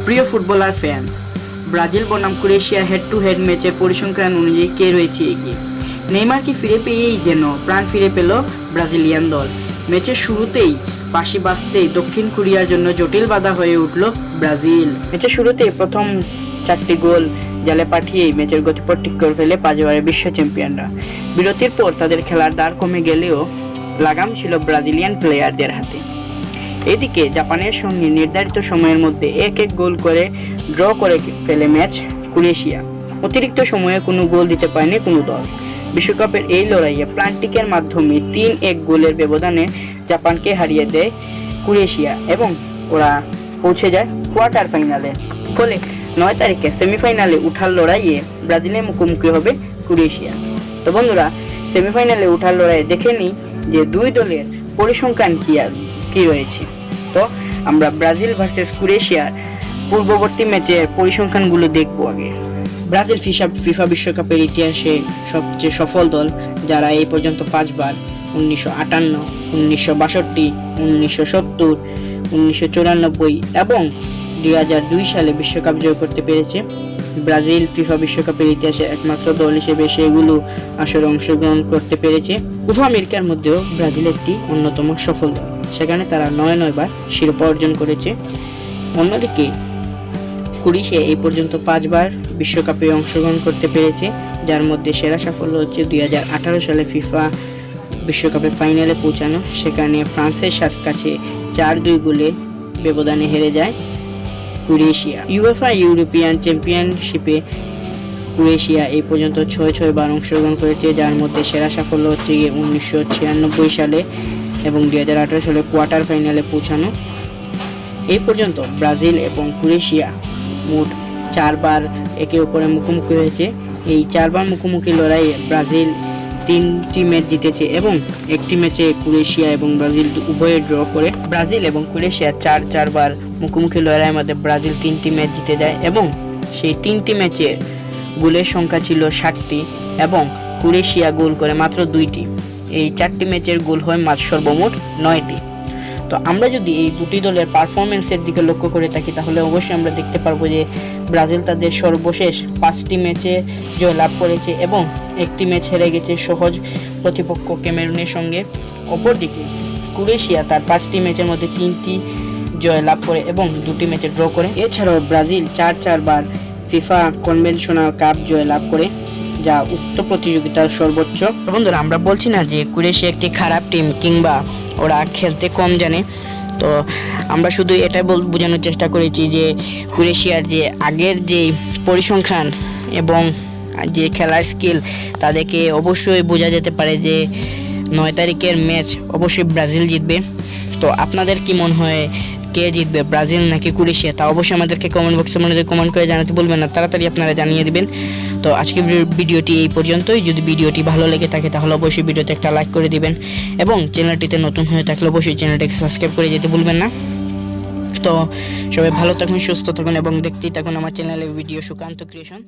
প্রিয় footballer fans, Brazil বনাম Croatia head to head ম্যাচের পরিসংখ্যান অনুযায়ী কে রয়েছে এগিয়ে? নেইমারকে ফিরে পেয়েই যেন প্রাণ ফিরে পেল ব্রাজিলিয়ান দল। ম্যাচের শুরুতেই বাঁশি বাজতেই দক্ষিণ কোরিয়ার জন্য জটিল বাধা হয়ে উঠল ব্রাজিল। ম্যাচের শুরুতেই প্রথম 4টি গোল জালে পাঠিয়েই ম্যাচের গতিপথ ঠিক করে ফেলে পাঁচবারের বিশ্ব চ্যাম্পিয়নরা। বিরতির পর তাদের খেলার দ্বার কমে গেলেও লাগাম ছিল ব্রাজিলিয়ান প্লেয়ারদের হাতে। এদিকে জাপানের সঙ্গে নির্ধারিত সময়ের মধ্যে এক গোল করে ড্র করে ফেলে ম্যাচ ক্রোয়েশিয়া। অতিরিক্ত সময়ে কোনো গোল দিতে পারেনি কোনো দল। বিশ্বকাপের এই লড়াইয়ে প্লান্টিকের মাধ্যমে 3-1 গোলের ব্যবধানে জাপানকে হারিয়ে দেয় ক্রোয়েশিয়া এবং ওরা পৌঁছে যায় কোয়ার্টার ফাইনালে। ফলে 9 তারিখে সেমিফাইনালে উঠার লড়াইয়ে ব্রাজিলের মুখোমুখি হবে ক্রোয়েশিয়া। তো বন্ধুরা, সেমিফাইনালে উঠার লড়াইয়ে দেখে নিই যে দুই দলের পরিসংখ্যান কি রয়েছে। তো আমরা ব্রাজিল ভার্সেস ক্রোয়েশিয়ার পূর্ববর্তী ম্যাচের পরিসংখ্যানগুলো দেখব। আগে ব্রাজিল ফিফা বিশ্বকাপের ইতিহাসে সবচেয়ে সফল দল, যারা এই পর্যন্ত 5 বার 1958, 1962, 1970, 1994 এবং 2002 সালে বিশ্বকাপ জয় করতে পেরেছে। ব্রাজিল ফিফা বিশ্বকাপের ইতিহাসে একমাত্র দল হিসেবে সেগুলো আসরে অংশগ্রহণ করতে পেরেছে। উভয় আমেরিকার মধ্যেও ব্রাজিল একটি অন্যতম সফল দল, সেখানে তারা 9 বার শিরোপা অর্জন করেছে। অন্যদিকে ক্রোয়েশিয়া এই পর্যন্ত 5 বার বিশ্বকাপে অংশগ্রহণ করতে পেরেছে, যার মধ্যে সেরা সাফল্য হচ্ছে 2018 সালে ফিফা বিশ্বকাপের ফাইনালে পৌঁছানো। সেখানে ফ্রান্সের কাছে 4-2 গোলে ব্যবধানে হেরে যায় ক্রোয়েশিয়া। ইউএফা ইউরোপিয়ান চ্যাম্পিয়নশিপে ক্রোয়েশিয়া এই পর্যন্ত 6 বার অংশগ্রহণ করেছে, যার মধ্যে সেরা সাফল্য হচ্ছে 1996 সালে এবং 2018 সালে কোয়ার্টার ফাইনালে পৌঁছানো। এই পর্যন্ত ব্রাজিল এবং ক্রোয়েশিয়া মোট 4 বার একে অপরের মুখোমুখি হয়েছে। এই 4 বার মুখোমুখি লড়াইয়ে ব্রাজিল 3টি ম্যাচ জিতেছে এবং একটি ম্যাচে ক্রোয়েশিয়া এবং ব্রাজিল উভয়ে ড্র করে। ব্রাজিল এবং ক্রোয়েশিয়া 4 বার মুখোমুখি লড়াইয়ের মধ্যে ব্রাজিল 3টি ম্যাচ জিতে যায় এবং সেই 3টি ম্যাচে গোলের সংখ্যা ছিল 60টি এবং ক্রোয়েশিয়া গোল করে মাত্র 2টি। এই 4টি ম্যাচের গোল হয় সর্বমোট 9টি। তো আমরা যদি এই দুটি দলের পারফরমেন্সের দিকে লক্ষ্য করে থাকি, তাহলে অবশ্যই আমরা দেখতে পারবো যে ব্রাজিল তাদের সর্বশেষ 5টি ম্যাচে জয়লাভ করেছে এবং একটি ম্যাচ হেরে গেছে সহজ প্রতিপক্ষ ক্যামেরুনের সঙ্গে। অপরদিকে ক্রোয়েশিয়া তার 5টি ম্যাচের মধ্যে 3টি জয়লাভ করে এবং 2টি ম্যাচে ড্র করে। এছাড়াও ব্রাজিল 4 বার ফিফা কনভেনশনাল কাপ জয়লাভ করে, যা উক্ত প্রতিযোগিতার সর্বোচ্চ। বন্ধুরা, আমরা বলছি না যে ক্রোয়েশিয়া একটি খারাপ টিম কিংবা ওরা খেলতে কম জানে। তো আমরা শুধু এটাই বোঝানোর চেষ্টা করেছি যে ক্রোয়েশিয়ার যে আগের যে পরিসংখ্যান এবং যে খেলার স্কিল, তাদেরকে অবশ্যই বোঝা যেতে পারে যে 9 তারিখের ম্যাচ অবশ্যই ব্রাজিল জিতবে। তো আপনাদের কি মনে হয়, কে জিতবে, ব্রাজিল নাকি ক্রোয়েশিয়া? তা অবশ্যই আমাদেরকে কমেন্ট বক্সে কমেন্ট করে জানাতে বলবেন না, তাড়াতাড়ি আপনারা জানিয়ে দিবেন। তো আজকের ভিডিওটি এই পর্যন্তই। যদি ভিডিওটি ভালো লেগে থাকে তাহলে অবশ্যই ভিডিওতে একটা লাইক করে দিবেন এবং চ্যানেলটিতে নতুন হয়ে থাকলে অবশ্যই চ্যানেলটিকে সাবস্ক্রাইব করে যেতে ভুলবেন না। তো সবাই ভালো থাকুন, সুস্থ থাকুন এবং দেখতেই থাকুন আমার চ্যানেলের ভিডিও সুকান্ত ক্রিয়েশন।